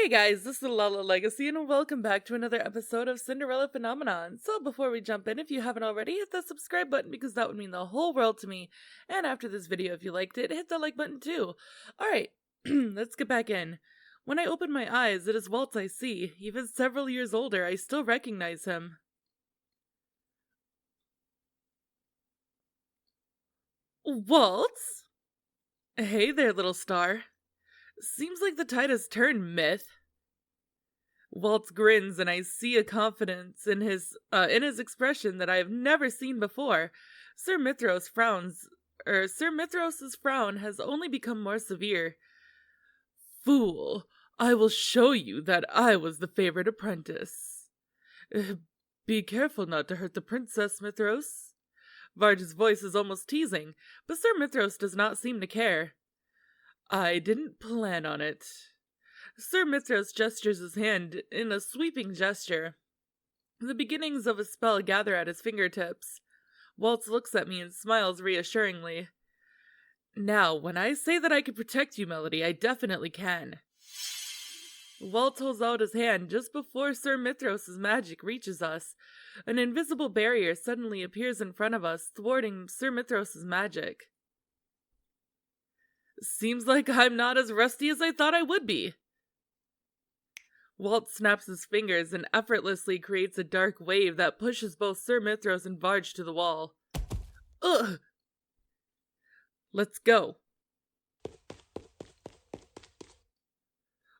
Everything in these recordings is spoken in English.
Hey guys, this is the Lala Legacy, and welcome back to another episode of Cinderella Phenomenon. So before we jump in, if you haven't already, hit that subscribe button because that would mean the whole world to me. And after this video, if you liked it, hit that like button too. Alright, let's get back in. When I open my eyes, it is Waltz I see. Even several years older, I still recognize him. Waltz? Hey there, little star. Seems like the tide has turned, Myth. Waltz grins, and I see a confidence in his expression that I have never seen before. Sir Mithros frowns, Sir Mithros's frown has only become more severe. Fool! I will show you that I was the favorite apprentice. Be careful not to hurt the princess, Mithros. Varge's voice is almost teasing, but Sir Mithros does not seem to care. I didn't plan on it. Sir Mithros gestures his hand in a sweeping gesture. The beginnings of a spell gather at his fingertips. Waltz looks at me and smiles reassuringly. Now, when I say that I can protect you, Melody, I definitely can. Waltz holds out his hand just before Sir Mithros's magic reaches us. An invisible barrier suddenly appears in front of us, thwarting Sir Mithros's magic. Seems like I'm not as rusty as I thought I would be. Waltz snaps his fingers and effortlessly creates a dark wave that pushes both Sir Mithros and Varge to the wall. Ugh! Let's go.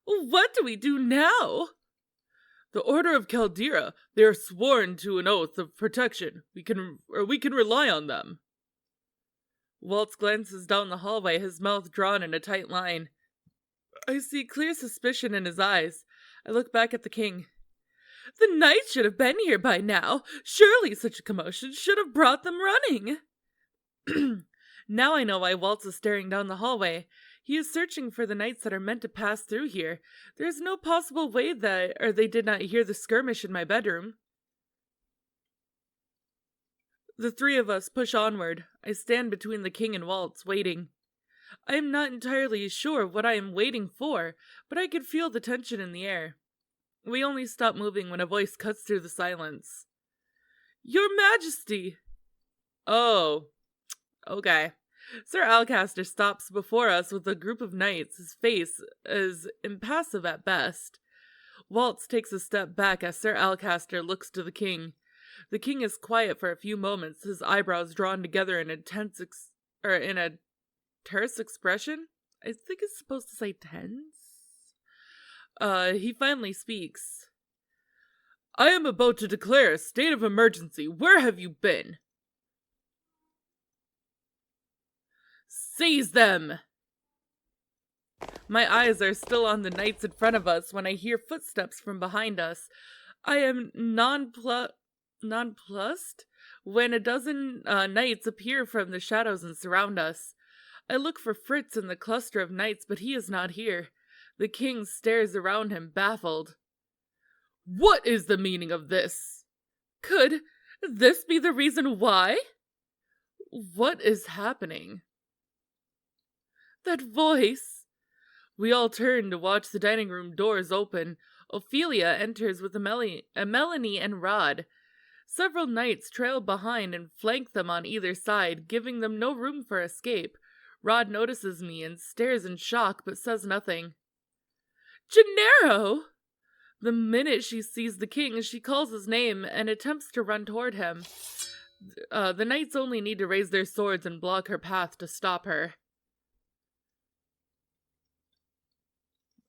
What do we do now? The Order of Caldera. They are sworn to an oath of protection. We can rely on them. Waltz glances down the hallway, his mouth drawn in a tight line. I see clear suspicion in his eyes. I look back at the king. The knights should have been here by now. Surely such a commotion should have brought them running. Now I know why Waltz is staring down the hallway. He is searching for the knights that are meant to pass through here. There is no possible way that they did not hear the skirmish in my bedroom. The three of us push onward. I stand between the king and Waltz, waiting. I am not entirely sure what I am waiting for, but I could feel the tension in the air. We only stop moving when a voice cuts through the silence. Your Majesty! Oh, okay. Sir Alcaster stops before us with a group of knights. His face is impassive at best. Waltz takes a step back as Sir Alcaster looks to the king. The king is quiet for a few moments, his eyebrows drawn together in a terse expression? I think it's supposed to say tense? He finally speaks. I am about to declare a state of emergency. Where have you been? Seize them! My eyes are still on the knights in front of us when I hear footsteps from behind us. I am nonplussed when a dozen knights appear from the shadows and surround us. I look for Fritz in the cluster of knights, but he is not here. The king stares around him, baffled. What is the meaning of this? Could this be the reason why? What is happening? That voice! We all turn to watch the dining room doors open. Ophelia enters with a Melanie and Rod. Several knights trail behind and flank them on either side, giving them no room for escape. Rod notices me and stares in shock, but says nothing. Gennaro! The minute she sees the king, she calls his name and attempts to run toward him. The knights only need to raise their swords and block her path to stop her.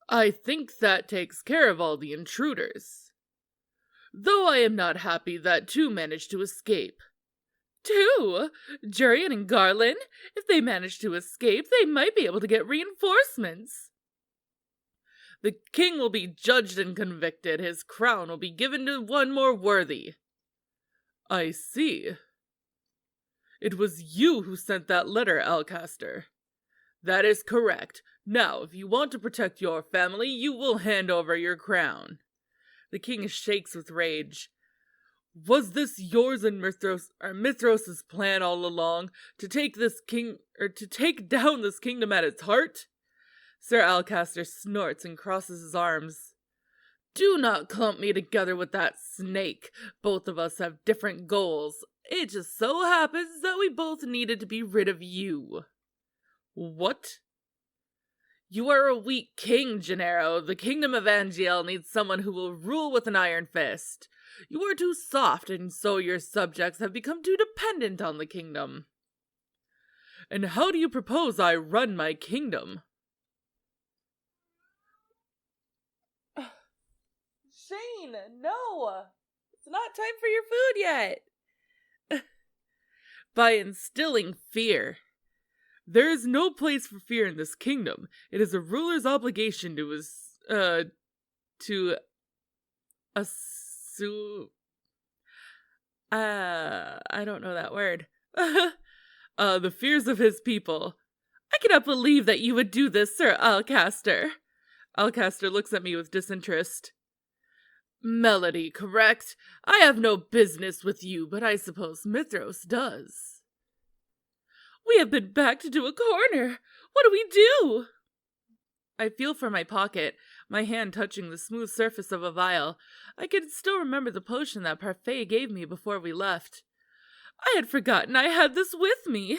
I think that takes care of all the intruders. Though I am not happy that two managed to escape. Two? Jurian and Garland? If they manage to escape, they might be able to get reinforcements. The king will be judged and convicted. His crown will be given to one more worthy. I see. It was you who sent that letter, Alcaster. That is correct. Now, if you want to protect your family, you will hand over your crown. The king shakes with rage. Was this yours and Mithros's plan all along, to take down this kingdom at its heart? Sir Alcaster snorts and crosses his arms. Do not clump me together with that snake. Both of us have different goals. It just so happens that we both needed to be rid of you. What? You are a weak king, Gennaro. The kingdom of Angiel needs someone who will rule with an iron fist. You are too soft, and so your subjects have become too dependent on the kingdom. And how do you propose I run my kingdom? Shane, no! It's not time for your food yet! By instilling fear. There is no place for fear in this kingdom. It is a ruler's obligation I don't know that word. The fears of his people. I cannot believe that you would do this, Sir Alcaster. Alcaster looks at me with disinterest. Melody, correct? I have no business with you, but I suppose Mithros does. We have been backed into a corner. What do we do? I feel for my pocket, my hand touching the smooth surface of a vial. I can still remember the potion that Parfait gave me before we left. I had forgotten I had this with me.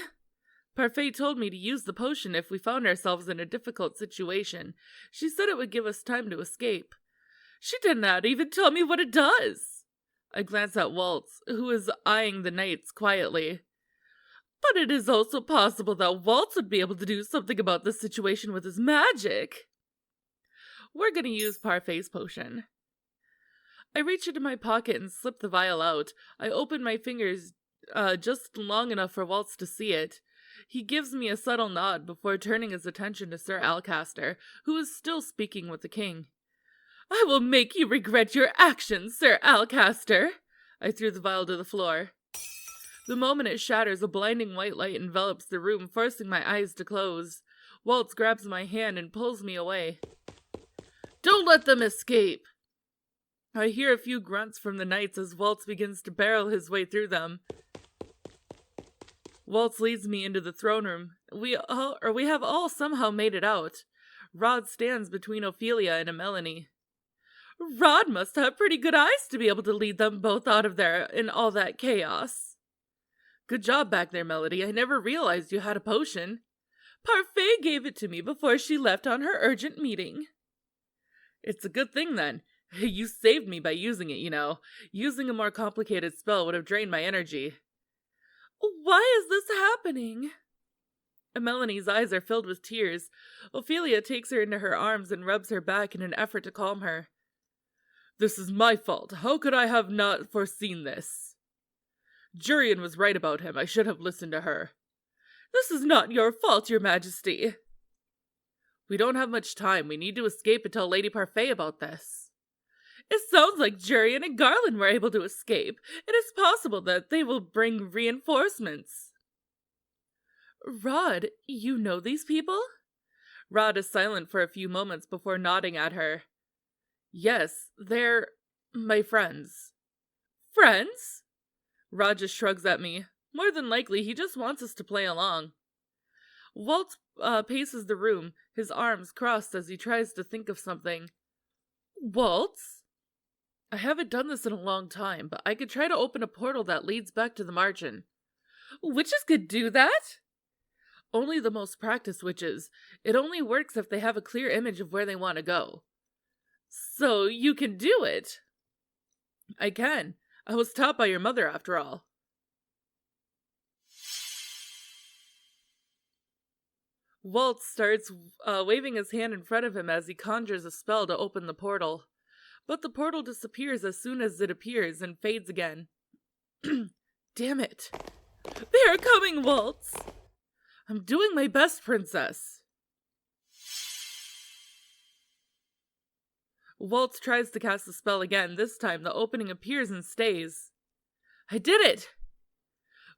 Parfait told me to use the potion if we found ourselves in a difficult situation. She said it would give us time to escape. She did not even tell me what it does. I glance at Waltz, who is eyeing the knights quietly. But it is also possible that Waltz would be able to do something about this situation with his magic. We're going to use Parfait's potion. I reach into my pocket and slip the vial out. I open my fingers just long enough for Waltz to see it. He gives me a subtle nod before turning his attention to Sir Alcaster, who is still speaking with the king. I will make you regret your actions, Sir Alcaster. I threw the vial to the floor. The moment it shatters, a blinding white light envelops the room, forcing my eyes to close. Waltz grabs my hand and pulls me away. Don't let them escape! I hear a few grunts from the knights as Waltz begins to barrel his way through them. Waltz leads me into the throne room. We have all somehow made it out. Rod stands between Ophelia and Melanie. Rod must have pretty good eyes to be able to lead them both out of there in all that chaos. Good job back there, Melody. I never realized you had a potion. Parfait gave it to me before she left on her urgent meeting. It's a good thing, then. You saved me by using it, you know. Using a more complicated spell would have drained my energy. Why is this happening? Melanie's eyes are filled with tears. Ophelia takes her into her arms and rubs her back in an effort to calm her. This is my fault. How could I have not foreseen this? Jurian was right about him. I should have listened to her. This is not your fault, Your Majesty. We don't have much time. We need to escape and tell Lady Parfait about this. It sounds like Jurian and Garland were able to escape. It is possible that they will bring reinforcements. Rod, you know these people? Rod is silent for a few moments before nodding at her. Yes, they're my friends. Friends? Rod just shrugs at me. More than likely, he just wants us to play along. Waltz paces the room, his arms crossed as he tries to think of something. Waltz? I haven't done this in a long time, but I could try to open a portal that leads back to the margin. Witches could do that? Only the most practiced witches. It only works if they have a clear image of where they want to go. So you can do it? I can. I was taught by your mother, after all. Waltz starts waving his hand in front of him as he conjures a spell to open the portal. But the portal disappears as soon as it appears and fades again. Damn it. They are coming, Waltz! I'm doing my best, Princess. Waltz tries to cast the spell again. This time, the opening appears and stays. I did it!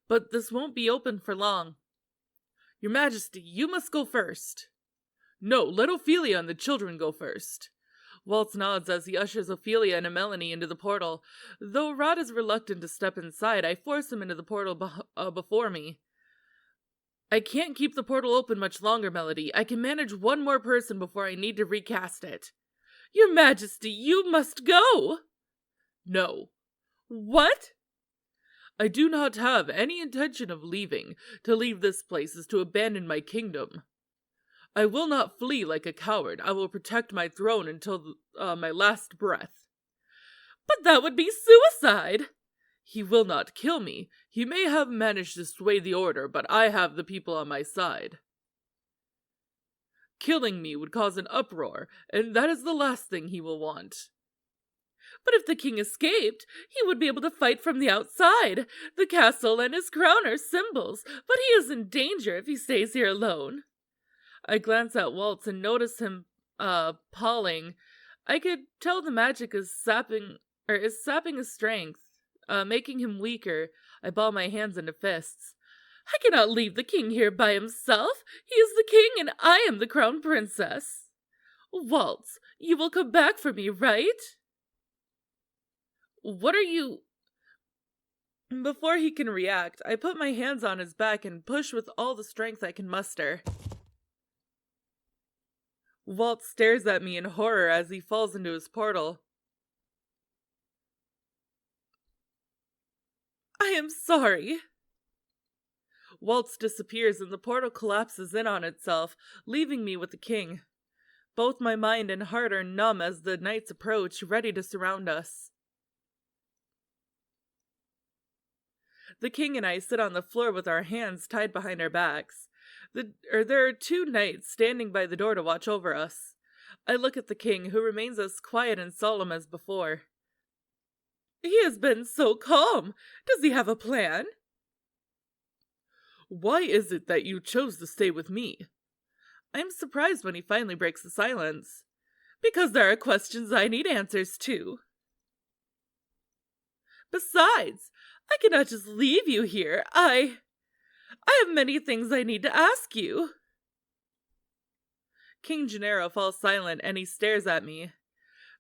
But this won't be open for long. Your Majesty, you must go first. No, let Ophelia and the children go first. Waltz nods as he ushers Ophelia and Melanie into the portal. Though Rod is reluctant to step inside, I force him into the portal before me. I can't keep the portal open much longer, Melody. I can manage one more person before I need to recast it. Your Majesty, you must go! No. What? I do not have any intention of leaving. To leave this place is to abandon my kingdom. I will not flee like a coward. I will protect my throne until my last breath. But that would be suicide! He will not kill me. He may have managed to sway the order, but I have the people on my side. Killing me would cause an uproar, and that is the last thing he will want. But if the king escaped, he would be able to fight from the outside. The castle and his crown are symbols, but he is in danger if he stays here alone. I glance at Waltz and notice him, pawing. I could tell the magic is sapping his strength, making him weaker. I ball my hands into fists. I cannot leave the king here by himself. He is the king and I am the crown princess. Waltz, you will come back for me, right? What are you... Before he can react, I put my hands on his back and push with all the strength I can muster. Waltz stares at me in horror as he falls into his portal. I am sorry. Waltz disappears and the portal collapses in on itself, leaving me with the king. Both my mind and heart are numb as the knights approach, ready to surround us. The king and I sit on the floor with our hands tied behind our backs. There are two knights standing by the door to watch over us. I look at the king, who remains as quiet and solemn as before. He has been so calm. Does he have a plan? Why is it that you chose to stay with me? I am surprised when he finally breaks the silence. Because there are questions I need answers to. Besides, I cannot just leave you here. I have many things I need to ask you. King Gennaro falls silent and he stares at me.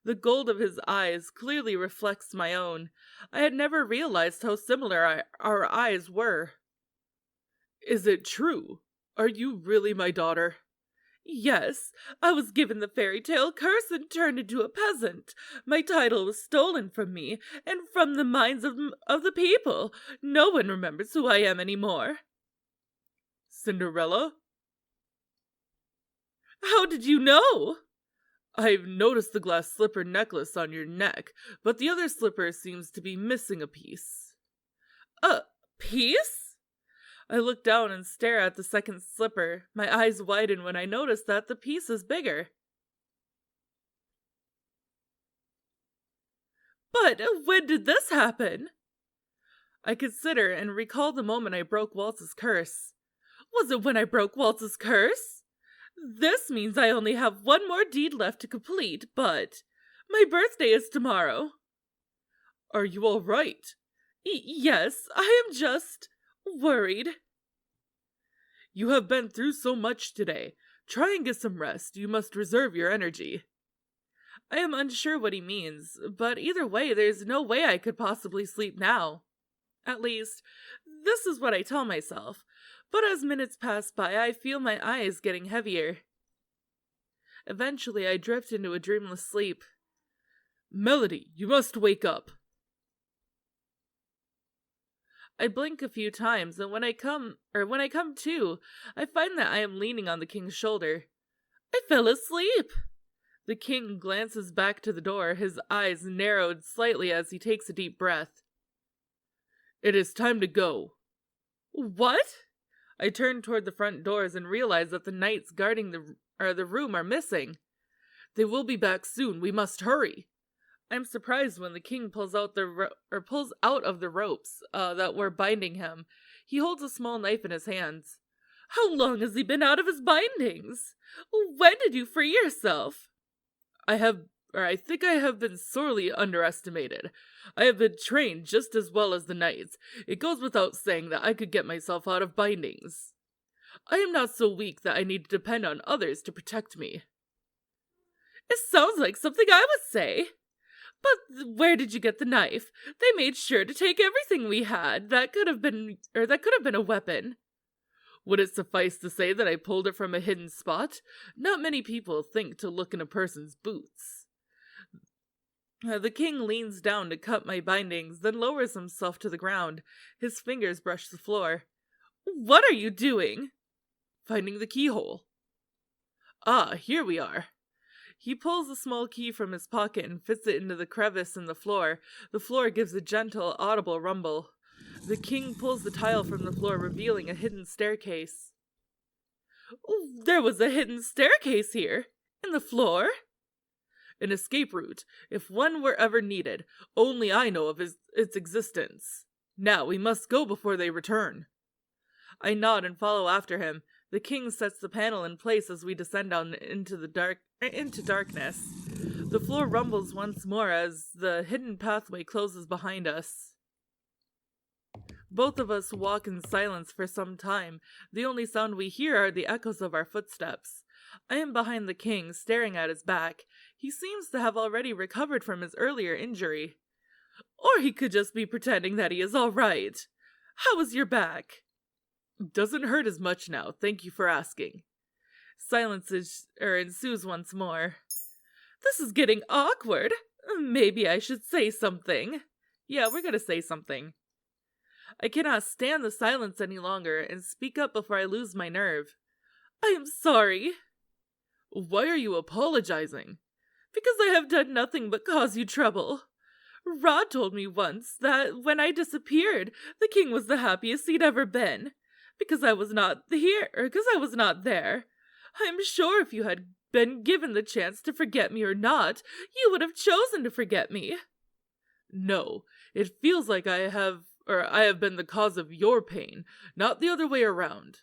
The gold of his eyes clearly reflects my own. I had never realized how similar our eyes were. Is it true? Are you really my daughter? Yes, I was given the fairy tale curse and turned into a peasant. My title was stolen from me, and from the minds of the people. No one remembers who I am anymore. Cinderella? How did you know? I've noticed the glass slipper necklace on your neck, but the other slipper seems to be missing a piece. A piece? I look down and stare at the second slipper. My eyes widen when I notice that the piece is bigger. But when did this happen? I consider and recall the moment I broke Waltz's curse. Was it when I broke Waltz's curse? This means I only have one more deed left to complete, but my birthday is tomorrow. Are you all right? Yes, I am just worried. You have been through so much today. Try and get some rest. You must reserve your energy. I am unsure what he means, but either way, there's no way I could possibly sleep now. At least, this is what I tell myself. But as minutes pass by, I feel my eyes getting heavier. Eventually, I drift into a dreamless sleep. Melody, you must wake up. I blink a few times, and when I come to, I find that I am leaning on the king's shoulder. I fell asleep. The king glances back to the door, his eyes narrowed slightly as he takes a deep breath. It is time to go. What? I turn toward the front doors and realize that the knights guarding the room are missing. They will be back soon. We must hurry. I'm surprised when the king pulls out of the ropes that were binding him. He holds a small knife in his hands. How long has he been out of his bindings? When did you free yourself? I think I have been sorely underestimated. I have been trained just as well as the knights. It goes without saying that I could get myself out of bindings. I am not so weak that I need to depend on others to protect me. It sounds like something I would say. But where did you get the knife? They made sure to take everything we had that could have been a weapon. Would it suffice to say that I pulled it from a hidden spot? Not many people think to look in a person's boots. The king leans down to cut my bindings, then lowers himself to the ground. His fingers brush the floor. What are you doing? Finding the keyhole. Ah, here we are. He pulls a small key from his pocket and fits it into the crevice in the floor. The floor gives a gentle, audible rumble. The king pulls the tile from the floor, revealing a hidden staircase. There was a hidden staircase here, in the floor. An escape route, if one were ever needed. Only I know of its existence. Now we must go before they return. I nod and follow after him. The king sets the panel in place as we descend down into darkness. The floor rumbles once more as the hidden pathway closes behind us. Both of us walk in silence for some time. The only sound we hear are the echoes of our footsteps. I am behind the king, staring at his back. He seems to have already recovered from his earlier injury. Or he could just be pretending that he is all right. How is your back? Doesn't hurt as much now, thank you for asking. Silence ensues once more. This is getting awkward. Maybe I should say something. Yeah, we're gonna say something. I cannot stand the silence any longer and speak up before I lose my nerve. I am sorry. Why are you apologizing? Because I have done nothing but cause you trouble. Rod told me once that when I disappeared, the king was the happiest he'd ever been. Because I was not there. I am sure if you had been given the chance to forget me or not, you would have chosen to forget me. No, it feels like I have been the cause of your pain, not the other way around.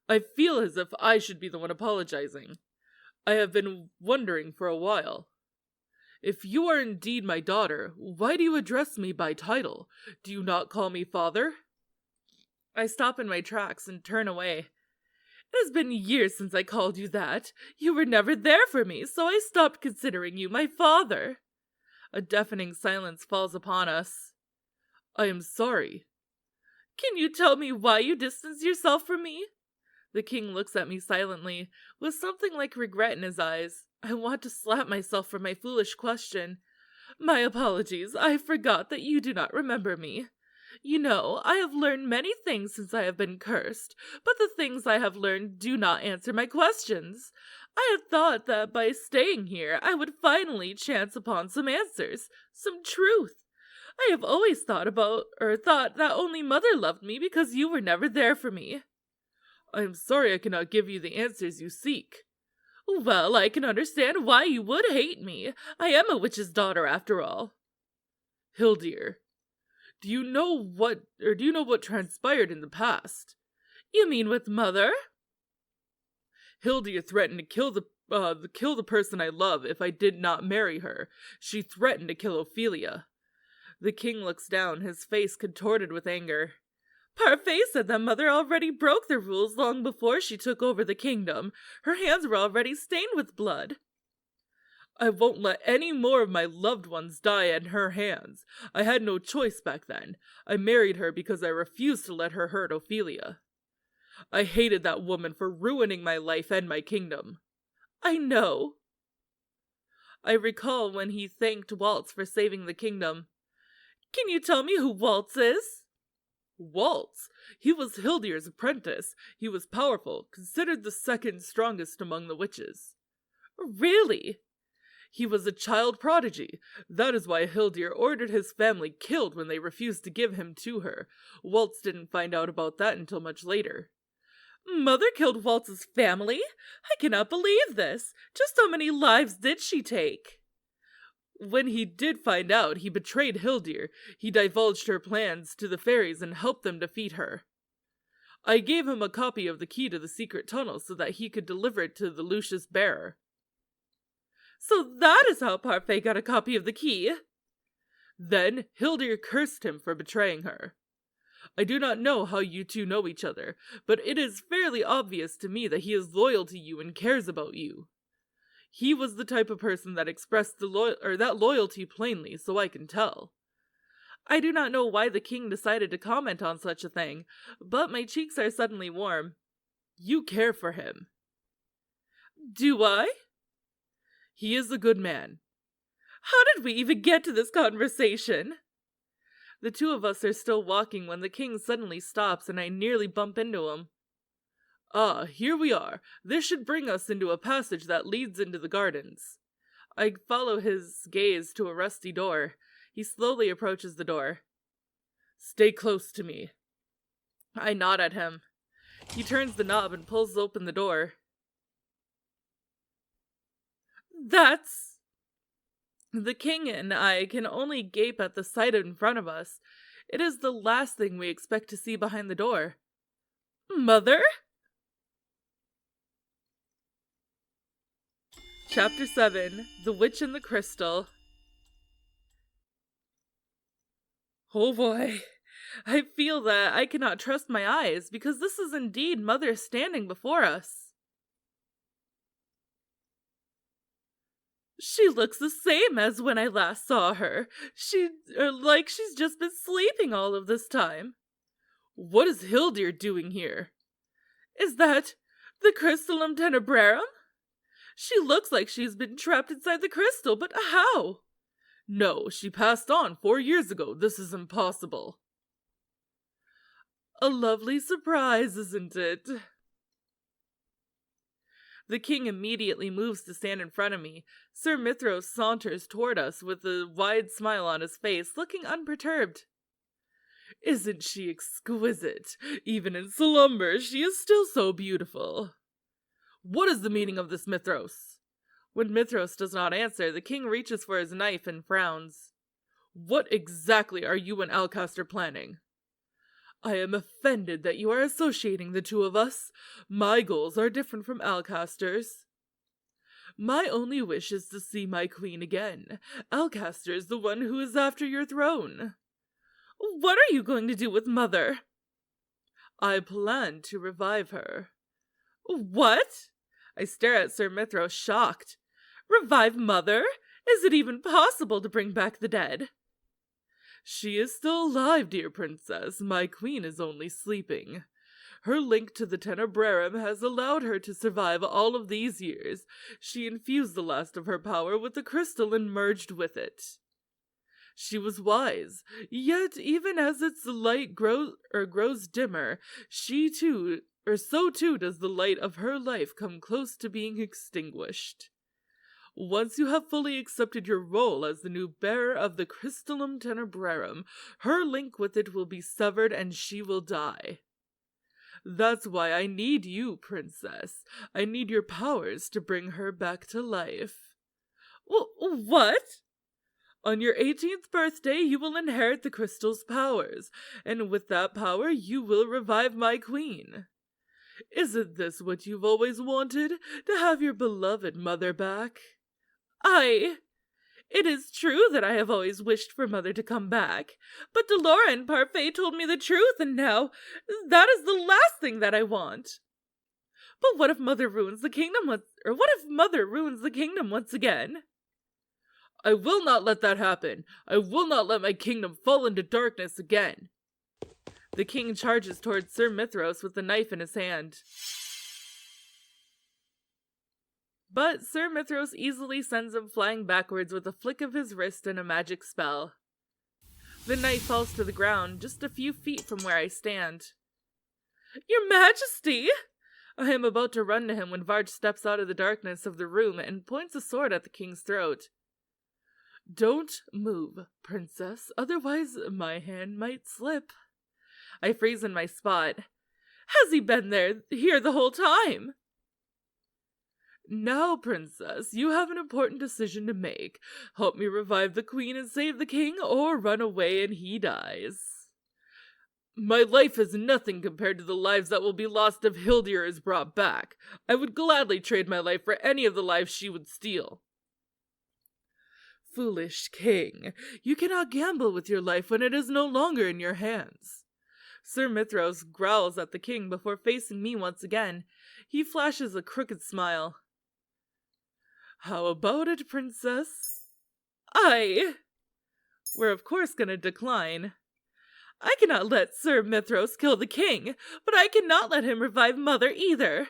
I feel as if I should be the one apologizing. I have been wondering for a while. If you are indeed my daughter, why do you address me by title? Do you not call me father? I stop in my tracks and turn away. It has been years since I called you that. You were never there for me, so I stopped considering you my father. A deafening silence falls upon us. I am sorry. Can you tell me why you distance yourself from me? The king looks at me silently, with something like regret in his eyes. I want to slap myself for my foolish question. My apologies, I forgot that you do not remember me. You know, I have learned many things since I have been cursed, but the things I have learned do not answer my questions. I had thought that by staying here, I would finally chance upon some answers, some truth. I have always thought that only Mother loved me because you were never there for me. I am sorry I cannot give you the answers you seek. Well, I can understand why you would hate me. I am a witch's daughter after all. Hildir, do you know what transpired in the past? You mean with Mother? Hildir threatened to kill the person I love if I did not marry her. She threatened to kill Ophelia. The king looks down, his face contorted with anger. Parfait said that Mother already broke the rules long before she took over the kingdom. Her hands were already stained with blood. I won't let any more of my loved ones die in her hands. I had no choice back then. I married her because I refused to let her hurt Ophelia. I hated that woman for ruining my life and my kingdom. I know. I recall when he thanked Waltz for saving the kingdom. Can you tell me who Waltz is? Waltz? He was Hildir's apprentice. He was powerful, considered the second strongest among the witches. Really? He was a child prodigy. That is why Hildir ordered his family killed when they refused to give him to her. Waltz didn't find out about that until much later. Mother killed Waltz's family? I cannot believe this. Just how many lives did she take? When he did find out, he betrayed Hildir. He divulged her plans to the fairies and helped them defeat her. I gave him a copy of the key to the secret tunnel so that he could deliver it to the Lucius bearer. So that is how Parfait got a copy of the key. Then Hildir cursed him for betraying her. I do not know how you two know each other, but it is fairly obvious to me that he is loyal to you and cares about you. He was the type of person that expressed that loyalty plainly, so I can tell. I do not know why the king decided to comment on such a thing, but my cheeks are suddenly warm. You care for him. Do I? He is a good man. How did we even get to this conversation? The two of us are still walking when the king suddenly stops and I nearly bump into him. Ah, here we are. This should bring us into a passage that leads into the gardens. I follow his gaze to a rusty door. He slowly approaches the door. Stay close to me. I nod at him. He turns the knob and pulls open the door. That's... The king and I can only gape at the sight in front of us. It is the last thing we expect to see behind the door. Mother? Chapter 7, The Witch and the Crystal. Oh boy, I feel that I cannot trust my eyes, because this is indeed Mother standing before us. She looks the same as when I last saw her. Like she's just been sleeping all of this time. What is Hildir doing here? Is that the Crystallum Tenebrarum? She looks like she's been trapped inside the crystal, but how? No, she passed on 4 years ago. This is impossible. A lovely surprise, isn't it? The king immediately moves to stand in front of me. Sir Mithros saunters toward us with a wide smile on his face, looking unperturbed. Isn't she exquisite? Even in slumber, she is still so beautiful. What is the meaning of this, Mithros? When Mithros does not answer, the king reaches for his knife and frowns. What exactly are you and Alcaster planning? I am offended that you are associating the two of us. My goals are different from Alcaster's. My only wish is to see my queen again. Alcaster is the one who is after your throne. What are you going to do with Mother? I plan to revive her. What? I stare at Sir Mithros, shocked. Revive Mother? Is it even possible to bring back the dead? She is still alive, dear princess. My queen is only sleeping. Her link to the Tenebrarum has allowed her to survive all of these years. She infused the last of her power with the crystal and merged with it. She was wise, yet even as its light grows dimmer, so too does the light of her life come close to being extinguished. Once you have fully accepted your role as the new bearer of the Crystallum Tenebrarum, her link with it will be severed and she will die. That's why I need you, princess. I need your powers to bring her back to life. What? On your 18th birthday, you will inherit the crystal's powers, and with that power, you will revive my queen. Isn't this what you've always wanted, to have your beloved mother back? It is true that I have always wished for Mother to come back, but Delora and Parfait told me the truth, and now that is the last thing that I want. But what if Mother ruins the kingdom once again? I will not let that happen. I will not let my kingdom fall into darkness again. The king charges towards Sir Mithros with the knife in his hand. But Sir Mithros easily sends him flying backwards with a flick of his wrist and a magic spell. The knife falls to the ground just a few feet from where I stand. Your Majesty! I am about to run to him when Varge steps out of the darkness of the room and points a sword at the king's throat. Don't move, princess, otherwise my hand might slip. I freeze in my spot. Has he been here the whole time? Now, princess, you have an important decision to make. Help me revive the queen and save the king, or run away and he dies. My life is nothing compared to the lives that will be lost if Hildir is brought back. I would gladly trade my life for any of the lives she would steal. Foolish king, you cannot gamble with your life when it is no longer in your hands. Sir Mithros growls at the king before facing me once again. He flashes a crooked smile. How about it, princess? we're of course gonna decline. I cannot let Sir Mithros kill the king, but I cannot let him revive Mother either.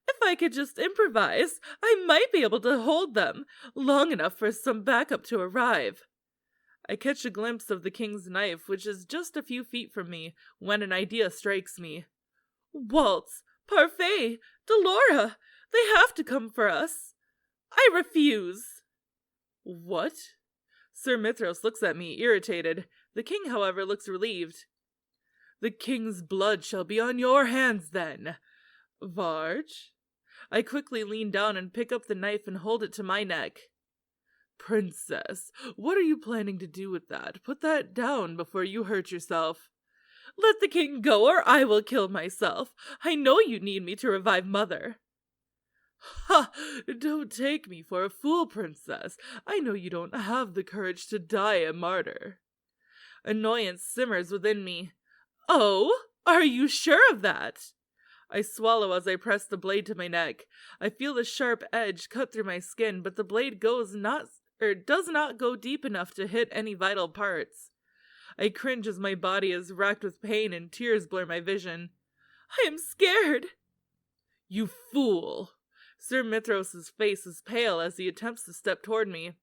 If I could just improvise, I might be able to hold them long enough for some backup to arrive. I catch a glimpse of the king's knife, which is just a few feet from me, when an idea strikes me. Waltz, Parfait, Delora, they have to come for us. I refuse. What? Sir Mithros looks at me, irritated. The king, however, looks relieved. The king's blood shall be on your hands, then. Varge? I quickly lean down and pick up the knife and hold it to my neck. Princess, what are you planning to do with that? Put that down before you hurt yourself. Let the king go, or I will kill myself. I know you need me to revive Mother. Ha! Don't take me for a fool, princess. I know you don't have the courage to die a martyr. Annoyance simmers within me. Oh, are you sure of that? I swallow as I press the blade to my neck. I feel the sharp edge cut through my skin, but the blade does not go deep enough to hit any vital parts. I cringe as my body is racked with pain and tears blur my vision. I am scared. You fool. Sir Mithros' face is pale as he attempts to step toward me.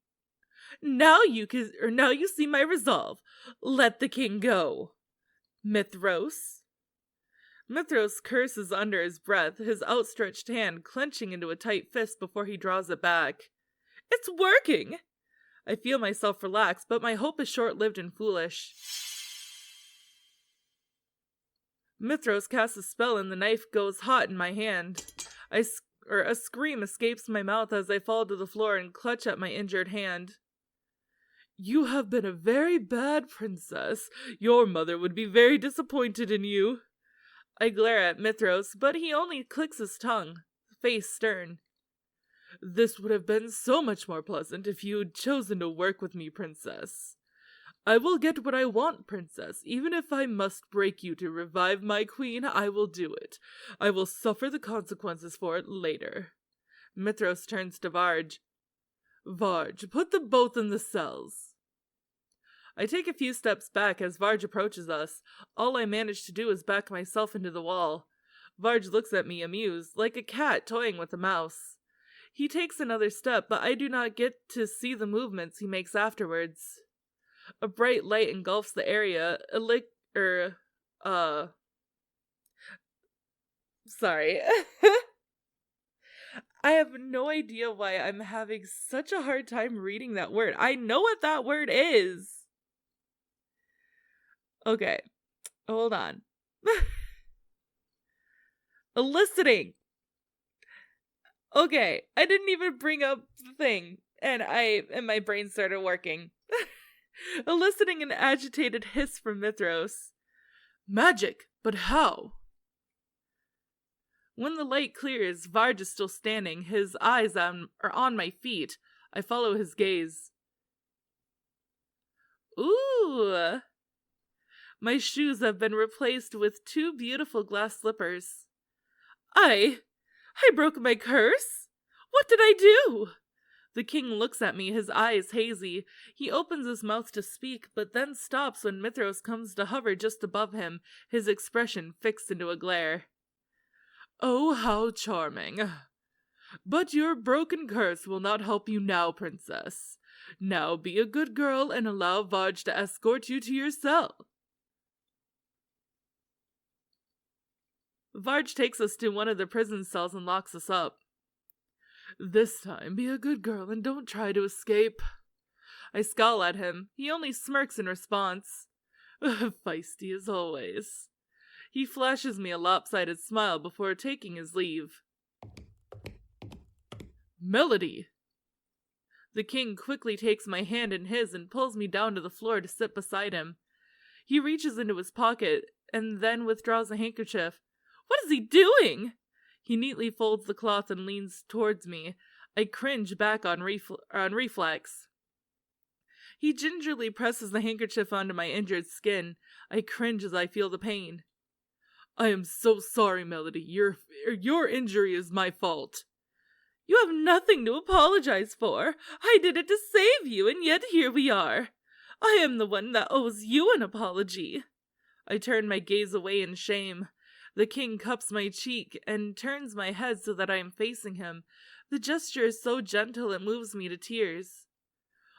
Now you see my resolve. Let the king go. Mithros? Mithros curses under his breath, his outstretched hand clenching into a tight fist before he draws it back. It's working! I feel myself relax, but my hope is short-lived and foolish. Mithros casts a spell and the knife goes hot in my hand. A scream escapes my mouth as I fall to the floor and clutch at my injured hand. You have been a very bad princess. Your mother would be very disappointed in you. I glare at Mithros, but he only clicks his tongue, face stern. This would have been so much more pleasant if you had chosen to work with me, princess. I will get what I want, princess. Even if I must break you to revive my queen, I will do it. I will suffer the consequences for it later. Mithros turns to Varge. Varge, put them both in the cells. I take a few steps back as Varge approaches us. All I manage to do is back myself into the wall. Varge looks at me amused, like a cat toying with a mouse. He takes another step, but I do not get to see the movements he makes afterwards. A bright light engulfs the area. Sorry. I have no idea why I'm having such a hard time reading that word. I know what that word is. Okay, hold on. Eliciting. Okay, I didn't even bring up the thing, and my brain started working. Eliciting an agitated hiss from Mithros. Magic, but how? When the light clears, Varge is still standing, his eyes are on my feet. I follow his gaze. Ooh! My shoes have been replaced with 2 beautiful glass slippers. I broke my curse? What did I do? The king looks at me, his eyes hazy. He opens his mouth to speak, but then stops when Mithros comes to hover just above him, his expression fixed into a glare. Oh, how charming. But your broken curse will not help you now, princess. Now be a good girl and allow Varge to escort you to your cell. Varge takes us to one of the prison cells and locks us up. This time, be a good girl and don't try to escape. I scowl at him. He only smirks in response. Feisty as always. He flashes me a lopsided smile before taking his leave. Melody! The king quickly takes my hand in his and pulls me down to the floor to sit beside him. He reaches into his pocket and then withdraws a handkerchief. What is he doing? He neatly folds the cloth and leans towards me. I cringe back on reflex. He gingerly presses the handkerchief onto my injured skin. I cringe as I feel the pain. I am so sorry, Melody. Your injury is my fault. You have nothing to apologize for. I did it to save you, and yet here we are. I am the one that owes you an apology. I turn my gaze away in shame. The king cups my cheek and turns my head so that I am facing him. The gesture is so gentle it moves me to tears.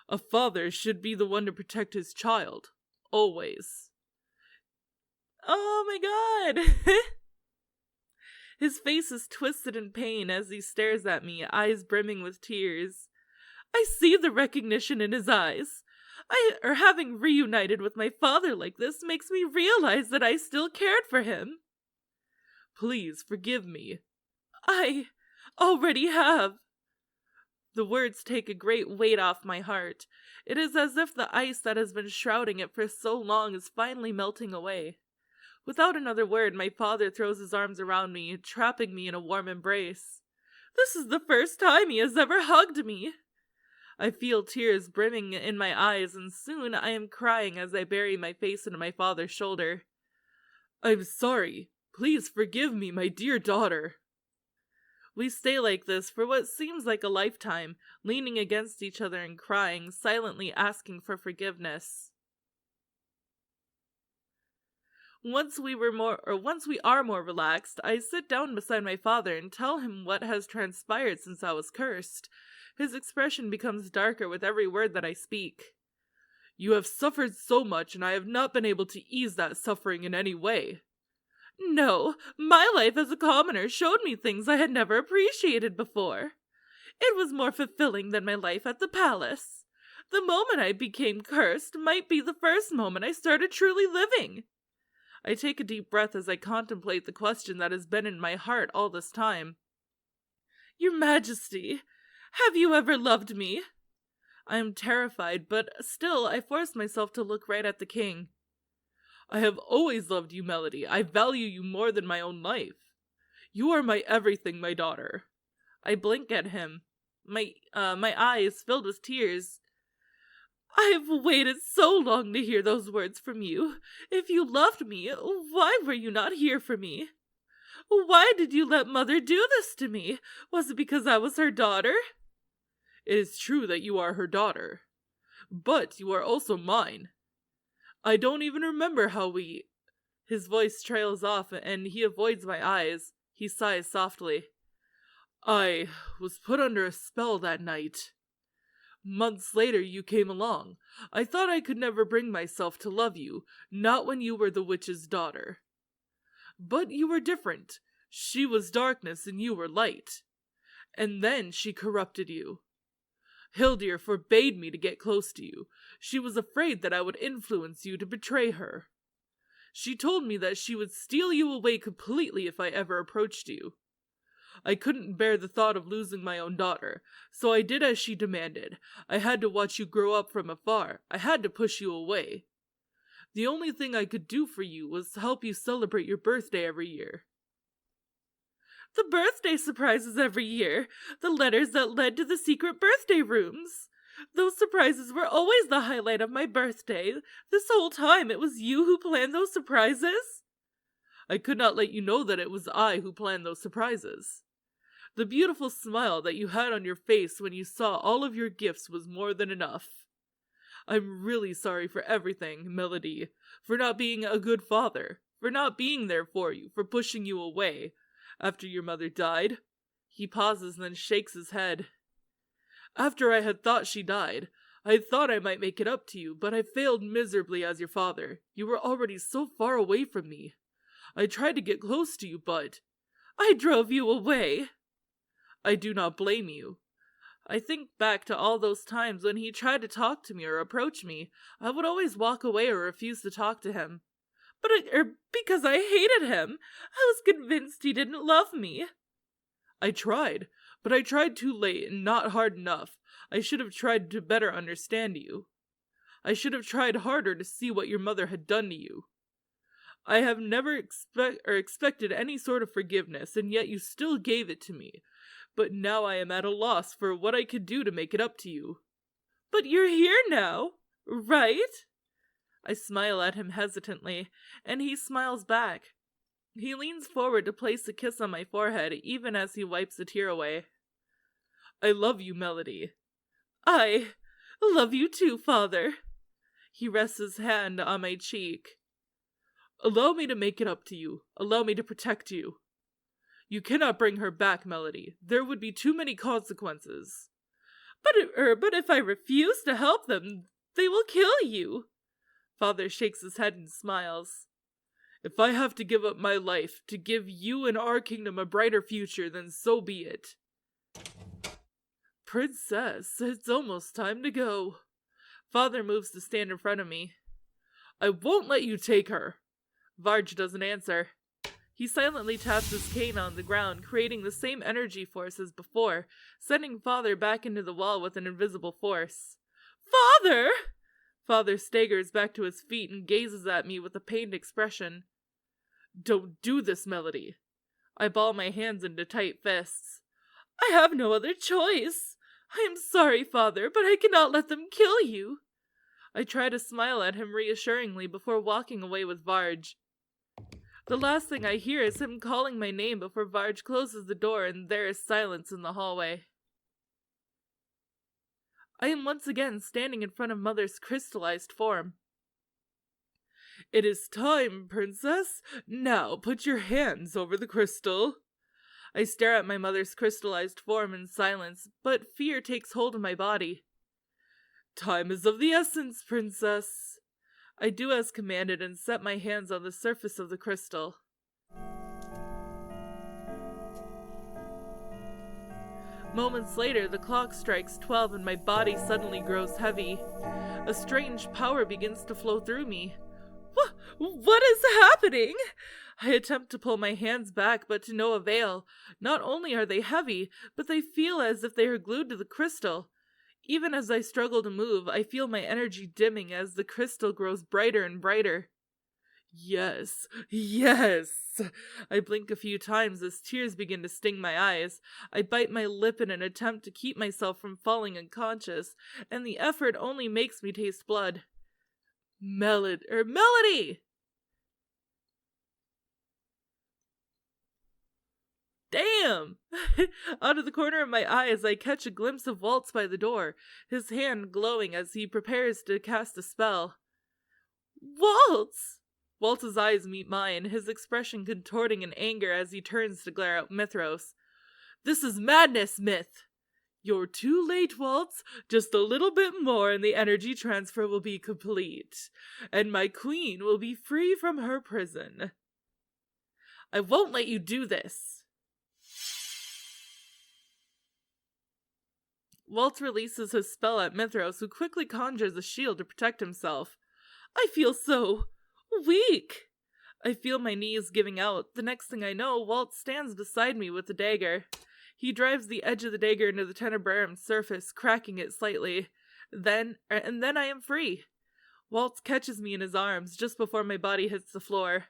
A father should be the one to protect his child. Always. Oh my god! His face is twisted in pain as he stares at me, eyes brimming with tears. I see the recognition in his eyes. Having reunited with my father like this makes me realize that I still cared for him. Please forgive me. I already have. The words take a great weight off my heart. It is as if the ice that has been shrouding it for so long is finally melting away. Without another word, my father throws his arms around me, trapping me in a warm embrace. This is the first time he has ever hugged me. I feel tears brimming in my eyes, and soon I am crying as I bury my face into my father's shoulder. I'm sorry. Please forgive me, my dear daughter. We stay like this for what seems like a lifetime, leaning against each other and crying, silently asking for forgiveness. Once we are more relaxed, I sit down beside my father and tell him what has transpired since I was cursed. His expression becomes darker with every word that I speak. You have suffered so much, and I have not been able to ease that suffering in any way. No, my life as a commoner showed me things I had never appreciated before. It was more fulfilling than my life at the palace. The moment I became cursed might be the first moment I started truly living. I take a deep breath as I contemplate the question that has been in my heart all this time. Your Majesty, have you ever loved me? I am terrified, but still I force myself to look right at the king. I have always loved you, Melody. I value you more than my own life. You are my everything, my daughter. I blink at him, my eyes filled with tears. I have waited so long to hear those words from you. If you loved me, why were you not here for me? Why did you let Mother do this to me? Was it because I was her daughter? It is true that you are her daughter, but you are also mine. I don't even remember how we... His voice trails off and he avoids my eyes. He sighs softly. I was put under a spell that night. Months later you came along. I thought I could never bring myself to love you, not when you were the witch's daughter. But you were different. She was darkness and you were light. And then she corrupted you. Hildir forbade me to get close to you. She was afraid that I would influence you to betray her. She told me that she would steal you away completely if I ever approached you. I couldn't bear the thought of losing my own daughter, so I did as she demanded. I had to watch you grow up from afar. I had to push you away. The only thing I could do for you was to help you celebrate your birthday every year. The birthday surprises every year. The letters that led to the secret birthday rooms. Those surprises were always the highlight of my birthday. This whole time it was you who planned those surprises? I could not let you know that it was I who planned those surprises. The beautiful smile that you had on your face when you saw all of your gifts was more than enough. I'm really sorry for everything, Melody, for not being a good father, for not being there for you, for pushing you away. After your mother died, he pauses and then shakes his head. After I had thought she died, I thought I might make it up to you, but I failed miserably as your father. You were already so far away from me. I tried to get close to you, but I drove you away. I do not blame you. I think back to all those times when he tried to talk to me or approach me. I would always walk away or refuse to talk to him. Because I hated him. I was convinced he didn't love me. I tried, but I tried too late and not hard enough. I should have tried to better understand you. I should have tried harder to see what your mother had done to you. I have never expected any sort of forgiveness, and yet you still gave it to me. But now I am at a loss for what I could do to make it up to you. But you're here now, right? I smile at him hesitantly, and he smiles back. He leans forward to place a kiss on my forehead, even as he wipes a tear away. I love you, Melody. I love you too, Father. He rests his hand on my cheek. Allow me to make it up to you. Allow me to protect you. You cannot bring her back, Melody. There would be too many consequences. But if I refuse to help them, they will kill you. Father shakes his head and smiles. If I have to give up my life to give you and our kingdom a brighter future, then so be it. Princess, it's almost time to go. Father moves to stand in front of me. I won't let you take her. Varge doesn't answer. He silently taps his cane on the ground, creating the same energy force as before, sending Father back into the wall with an invisible force. Father! Father staggers back to his feet and gazes at me with a pained expression. Don't do this, Melody. I ball my hands into tight fists. I have no other choice. I am sorry, Father, but I cannot let them kill you. I try to smile at him reassuringly before walking away with Varge. The last thing I hear is him calling my name before Varge closes the door, and there is silence in the hallway. I am once again standing in front of Mother's crystallized form. It is time, Princess. Now put your hands over the crystal. I stare at my mother's crystallized form in silence, but fear takes hold of my body. Time is of the essence, Princess. I do as commanded and set my hands on the surface of the crystal. Moments later, the clock strikes 12 and my body suddenly grows heavy. A strange power begins to flow through me. What is happening? I attempt to pull my hands back, but to no avail. Not only are they heavy, but they feel as if they are glued to the crystal. Even as I struggle to move, I feel my energy dimming as the crystal grows brighter and brighter. Yes, yes! I blink a few times as tears begin to sting my eyes. I bite my lip in an attempt to keep myself from falling unconscious, and the effort only makes me taste blood. Melody! Damn! Out of the corner of my eye as I catch a glimpse of Waltz by the door, his hand glowing as he prepares to cast a spell. Waltz! Waltz's eyes meet mine, his expression contorting in anger as he turns to glare at Mithros. This is madness, Myth! You're too late, Waltz. Just a little bit more and the energy transfer will be complete, and my queen will be free from her prison. I won't let you do this. Waltz releases his spell at Mithros, who quickly conjures a shield to protect himself. I feel so weak. I feel my knees giving out. The next thing I know, Waltz stands beside me with the dagger. He drives the edge of the dagger into the tenebrarium's surface, cracking it slightly. Then I am free. Waltz catches me in his arms just before my body hits the floor.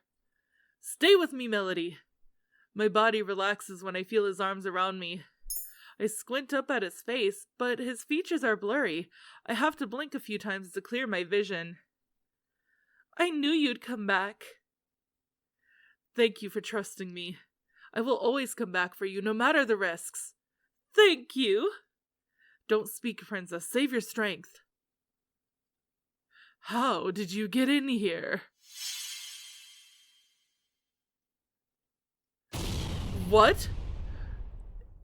Stay with me, Melody. My body relaxes when I feel his arms around me. I squint up at his face, but his features are blurry. I have to blink a few times to clear my vision. I knew you'd come back. Thank you for trusting me. I will always come back for you, no matter the risks. Thank you. Don't speak, Princess. Save your strength. How did you get in here? What?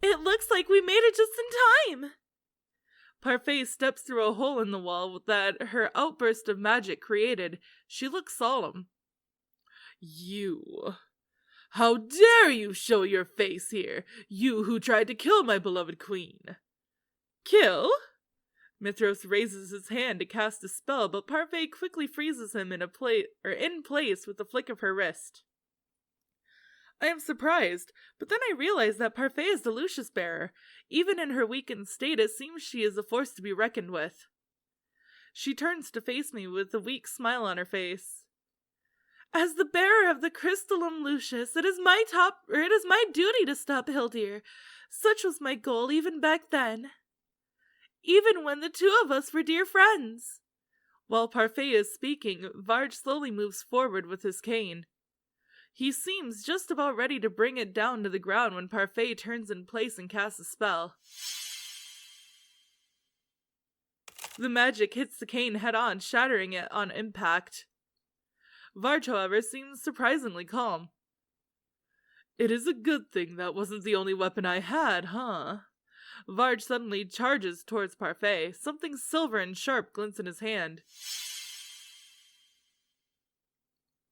It looks like we made it just in time. Parfait steps through a hole in the wall that her outburst of magic created. She looks solemn. You... How dare you show your face here, you who tried to kill my beloved queen? Kill? Mithros raises his hand to cast a spell, but Parfait quickly freezes him in place with a flick of her wrist. I am surprised, but then I realize that Parfait is the Lucius bearer. Even in her weakened state, it seems she is a force to be reckoned with. She turns to face me with a weak smile on her face. As the bearer of the crystallum, Lucius, it is my duty to stop Hildir. Such was my goal even back then. Even when the two of us were dear friends. While Parfait is speaking, Varge slowly moves forward with his cane. He seems just about ready to bring it down to the ground when Parfait turns in place and casts a spell. The magic hits the cane head-on, shattering it on impact. Varge, however, seems surprisingly calm. It is a good thing that wasn't the only weapon I had, huh? Varge suddenly charges towards Parfait. Something silver and sharp glints in his hand.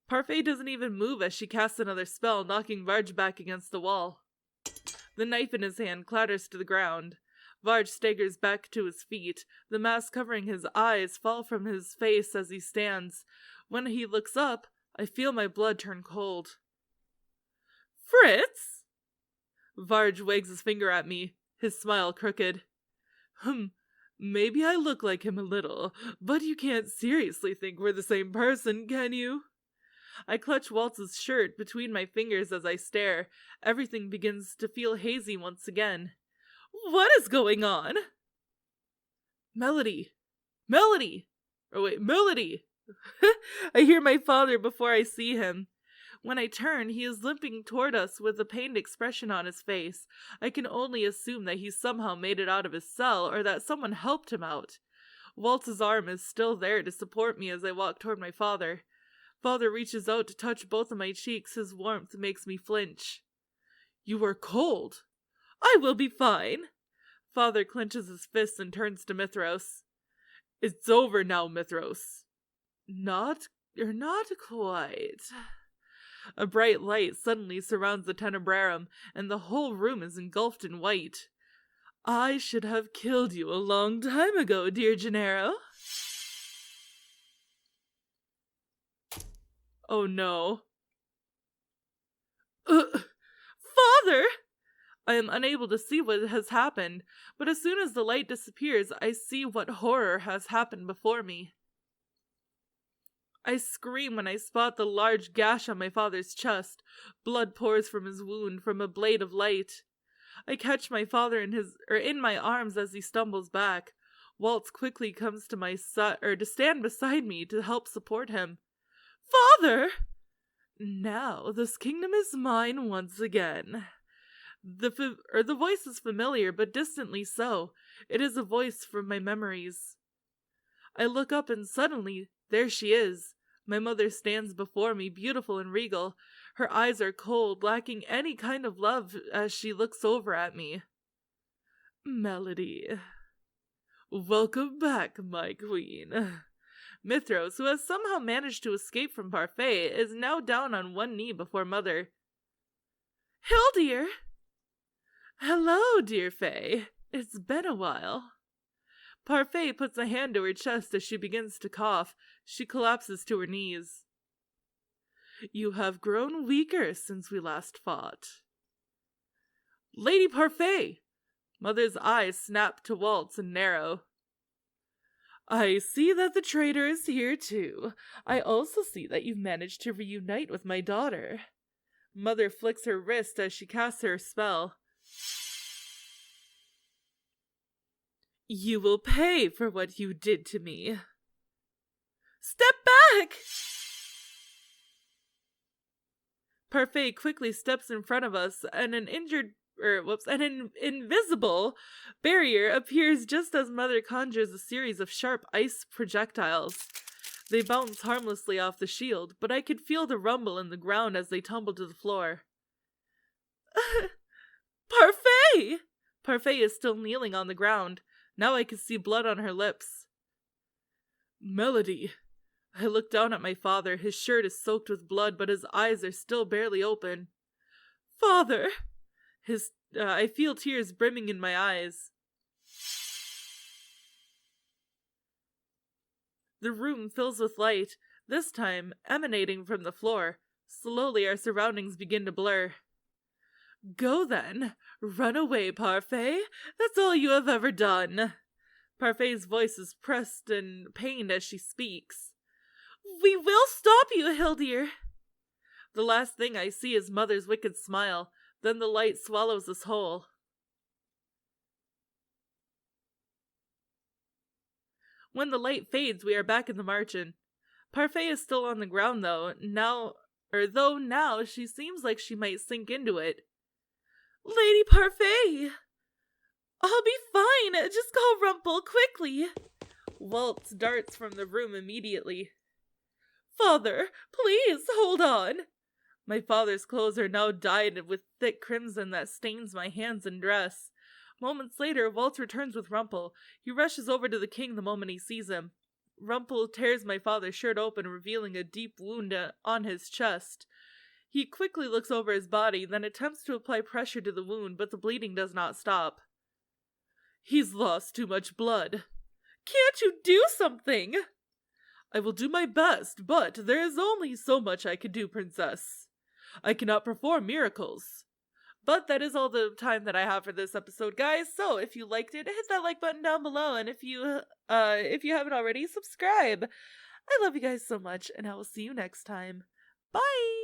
Parfait doesn't even move as she casts another spell, knocking Varge back against the wall. The knife in his hand clatters to the ground. Varge staggers back to his feet. The mask covering his eyes fall from his face as he stands. When he looks up, I feel my blood turn cold. Fritz? Varge wags his finger at me, his smile crooked. Maybe I look like him a little, but you can't seriously think we're the same person, can you? I clutch Waltz's shirt between my fingers as I stare. Everything begins to feel hazy once again. What is going on? Melody! Melody! I hear my father before I see him. When I turn, he is limping toward us with a pained expression on his face. I can only assume that he somehow made it out of his cell, or that someone helped him out. Waltz's arm is still there to support me as I walk toward my father. Father reaches out to touch both of my cheeks. His warmth makes me flinch. You are cold. I will be fine. Father clenches his fists and turns to Mithros. It's over now, Mithros. Not quite. A bright light suddenly surrounds the tenebrarum, and the whole room is engulfed in white. I should have killed you a long time ago, dear Gennaro. Oh no. Father! I am unable to see what has happened, but as soon as the light disappears, I see what horror has happened before me. I scream when I spot the large gash on my father's chest. Blood pours from his wound from a blade of light. I catch my father in my arms as he stumbles back. Waltz quickly comes to to stand beside me to help support him. Father! Now this kingdom is mine once again. The voice is familiar, but distantly so. It is a voice from my memories. I look up and suddenly, there she is. My mother stands before me, beautiful and regal. Her eyes are cold, lacking any kind of love as she looks over at me. Melody. Welcome back, my queen. Mithros, who has somehow managed to escape from Parfait, is now down on one knee before Mother. Hildeer! Hello, dear Faye. It's been a while. Parfait puts a hand to her chest as she begins to cough. She collapses to her knees. You have grown weaker since we last fought. Lady Parfait! Mother's eyes snap to Waltz and narrow. I see that the traitor is here too. I also see that you've managed to reunite with my daughter. Mother flicks her wrist as she casts her spell. You will pay for what you did to me. Step back! Parfait quickly steps in front of us, and an invisible barrier appears just as Mother conjures a series of sharp ice projectiles. They bounce harmlessly off the shield, but I could feel the rumble in the ground as they tumble to the floor. Parfait! Parfait is still kneeling on the ground. Now I can see blood on her lips. Melody. I look down at my father. His shirt is soaked with blood, but his eyes are still barely open. Father! I feel tears brimming in my eyes. The room fills with light, this time emanating from the floor. Slowly our surroundings begin to blur. Go then. Run away, Parfait. That's all you have ever done. Parfait's voice is pressed and pained as she speaks. We will stop you, Hildeer. The last thing I see is Mother's wicked smile. Then the light swallows us whole. When the light fades, we are back in the margin. Parfait is still on the ground, though now she seems like she might sink into it. Lady Parfait! I'll be fine. Just call Rumple, quickly. Waltz darts from the room immediately. Father, please, hold on! My father's clothes are now dyed with thick crimson that stains my hands and dress. Moments later, Waltz returns with Rumple. He rushes over to the king the moment he sees him. Rumple tears my father's shirt open, revealing a deep wound on his chest. He quickly looks over his body, then attempts to apply pressure to the wound, but the bleeding does not stop. He's lost too much blood. Can't you do something? I will do my best, but there is only so much I can do, Princess. I cannot perform miracles. But that is all the time that I have for this episode, guys. So if you liked it, hit that like button down below, and if you haven't already, subscribe. I love you guys so much, and I will see you next time. Bye!